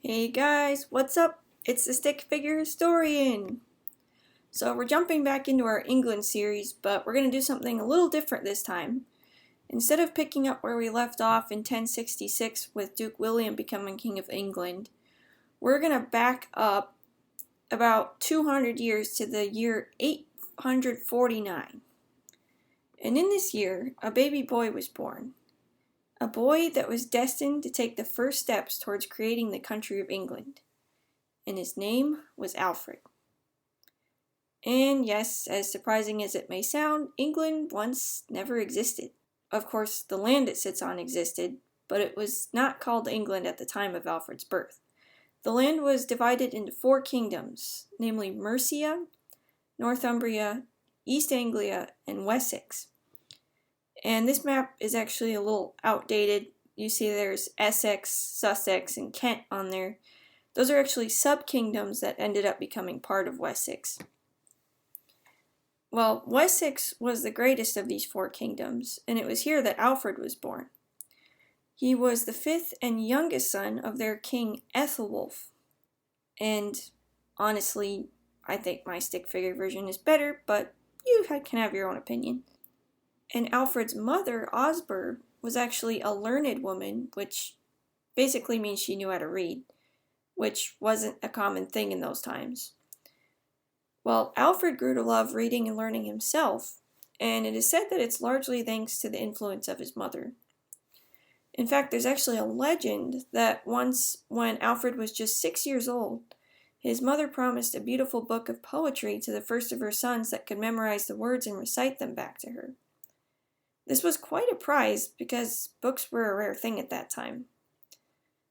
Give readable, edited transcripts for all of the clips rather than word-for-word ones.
Hey guys, what's up? It's the Stick Figure Historian! So we're jumping back into our England series, but we're going to do something a little different this time. Instead of picking up where we left off in 1066 with Duke William becoming King of England, we're going to back up about 200 years to the year 849. And in this year, a baby boy was born. A boy that was destined to take the first steps towards creating the country of England. And his name was Alfred. And yes, as surprising as it may sound, England once never existed. Of course, the land it sits on existed, but it was not called England at the time of Alfred's birth. The land was divided into 4 kingdoms, namely Mercia, Northumbria, East Anglia, and Wessex. And this map is actually a little outdated. You see there's Essex, Sussex, and Kent on there. Those are actually sub-kingdoms that ended up becoming part of Wessex. Well, Wessex was the greatest of these 4 kingdoms, and it was here that Alfred was born. He was the 5th and youngest son of their king Ethelwulf. And honestly, I think my stick figure version is better, but you can have your own opinion. And Alfred's mother, Osburh, was actually a learned woman, which basically means she knew how to read, which wasn't a common thing in those times. Well, Alfred grew to love reading and learning himself, and it is said that it's largely thanks to the influence of his mother. In fact, there's actually a legend that once, when Alfred was just 6 years old, his mother promised a beautiful book of poetry to the first of her sons that could memorize the words and recite them back to her. This was quite a prize because books were a rare thing at that time.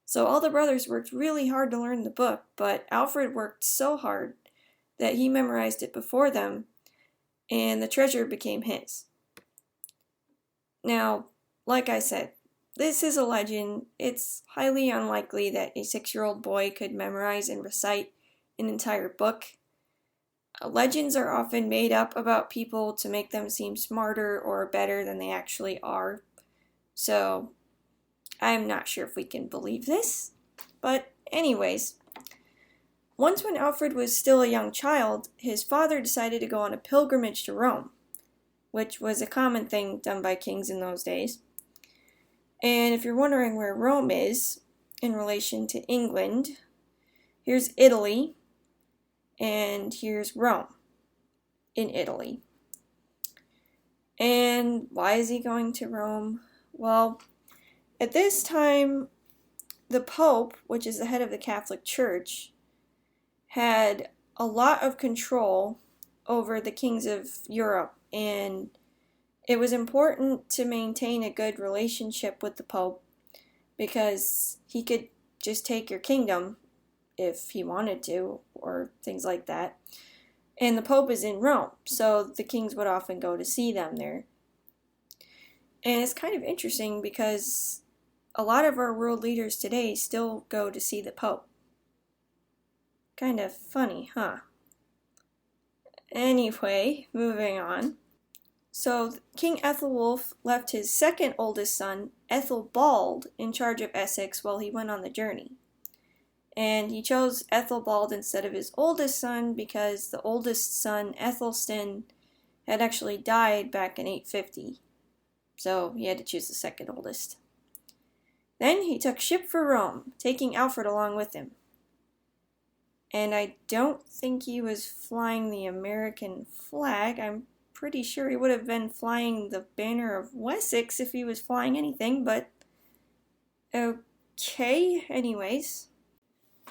So all the brothers worked really hard to learn the book, but Alfred worked so hard that he memorized it before them, and the treasure became his. Now, like I said, this is a legend. It's highly unlikely that a 6-year-old boy could memorize and recite an entire book. Legends are often made up about people to make them seem smarter or better than they actually are. So, I'm not sure if we can believe this. But anyways, once when Alfred was still a young child, his father decided to go on a pilgrimage to Rome, which was a common thing done by kings in those days. And if you're wondering where Rome is in relation to England, here's Italy, and here's Rome in Italy. And why is he going to Rome? Well, at this time, the Pope, which is the head of the Catholic Church, had a lot of control over the kings of Europe, and it was important to maintain a good relationship with the Pope because he could just take your kingdom if he wanted to, or things like that. And the Pope is in Rome, so the kings would often go to see them there. And it's kind of interesting because a lot of our world leaders today still go to see the Pope. Kind of funny, huh? Anyway, moving on. So King Ethelwulf left his second oldest son, Ethelbald, in charge of Essex while he went on the journey. And he chose Ethelbald instead of his oldest son because the oldest son, Ethelstan, had actually died back in 850. So he had to choose the second oldest. Then he took ship for Rome, taking Alfred along with him. And I don't think he was flying the American flag. I'm pretty sure he would have been flying the banner of Wessex if he was flying anything, but okay, anyways.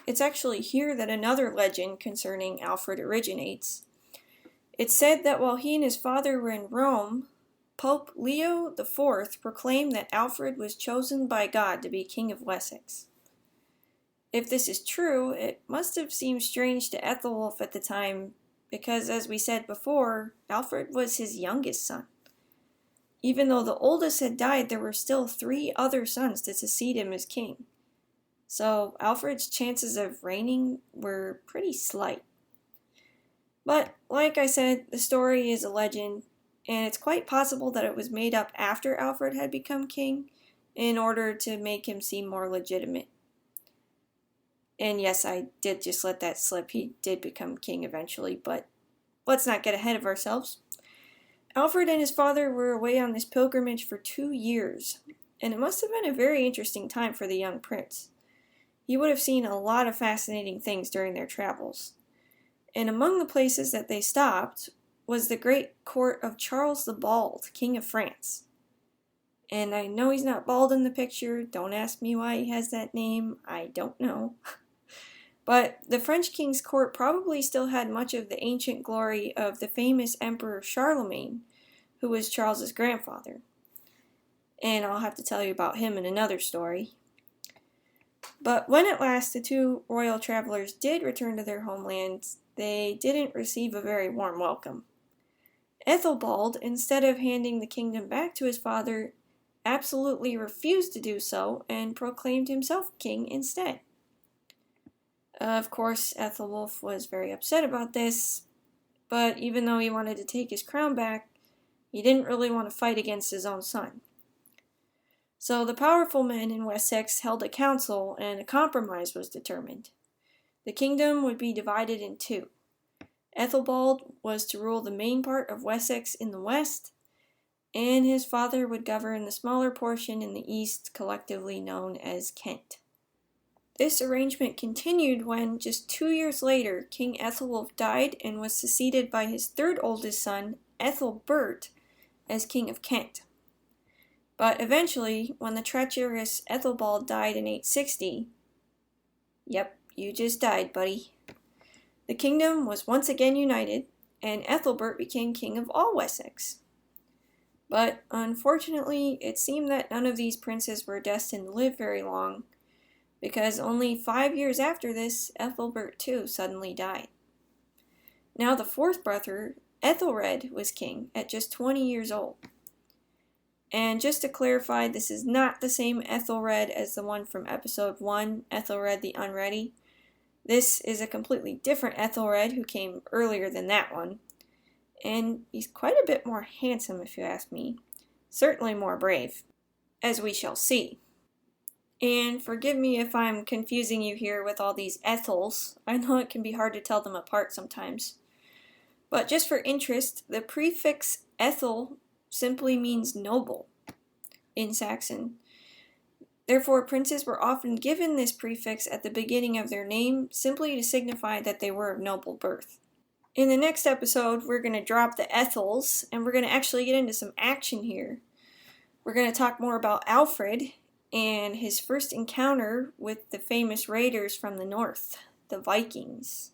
It's actually here that another legend concerning Alfred originates. It's said that while he and his father were in Rome, Pope Leo IV proclaimed that Alfred was chosen by God to be King of Wessex. If this is true, it must have seemed strange to Ethelwulf at the time, because as we said before, Alfred was his youngest son. Even though the oldest had died, there were still 3 other sons to succeed him as king. So Alfred's chances of reigning were pretty slight. But like I said, the story is a legend, and it's quite possible that it was made up after Alfred had become king in order to make him seem more legitimate. And yes, I did just let that slip. He did become king eventually, but let's not get ahead of ourselves. Alfred and his father were away on this pilgrimage for 2 years, and it must have been a very interesting time for the young prince. He would have seen a lot of fascinating things during their travels. And among the places that they stopped was the great court of Charles the Bald, King of France. And I know he's not bald in the picture. Don't ask me why he has that name. I don't know. But the French king's court probably still had much of the ancient glory of the famous Emperor Charlemagne, who was Charles's grandfather. And I'll have to tell you about him in another story. But when at last the two royal travelers did return to their homelands, they didn't receive a very warm welcome. Ethelbald, instead of handing the kingdom back to his father, absolutely refused to do so and proclaimed himself king instead. Of course, Ethelwulf was very upset about this, but even though he wanted to take his crown back, he didn't really want to fight against his own son. So the powerful men in Wessex held a council and a compromise was determined. The kingdom would be divided in two. Ethelbald was to rule the main part of Wessex in the west, and his father would govern the smaller portion in the east, collectively known as Kent. This arrangement continued when, just 2 years later, King Ethelwulf died and was succeeded by his third oldest son, Ethelbert, as King of Kent. But eventually, when the treacherous Ethelbald died in 860, yep, you just died, buddy, the kingdom was once again united, and Ethelbert became king of all Wessex. But unfortunately, it seemed that none of these princes were destined to live very long, because only 5 years after this, Ethelbert too suddenly died. Now the fourth brother, Ethelred, was king at just 20 years old. And just to clarify, this is not the same Ethelred as the one from episode 1, Ethelred the Unready. This is a completely different Ethelred who came earlier than that one. And he's quite a bit more handsome, if you ask me. Certainly more brave, as we shall see. And forgive me if I'm confusing you here with all these Ethels. I know it can be hard to tell them apart sometimes. But just for interest, the prefix Ethel simply means noble in Saxon. Therefore, princes were often given this prefix at the beginning of their name simply to signify that they were of noble birth. In the next episode, we're going to drop the Ethels, and we're going to actually get into some action here. We're going to talk more about Alfred and his first encounter with the famous raiders from the north, the Vikings.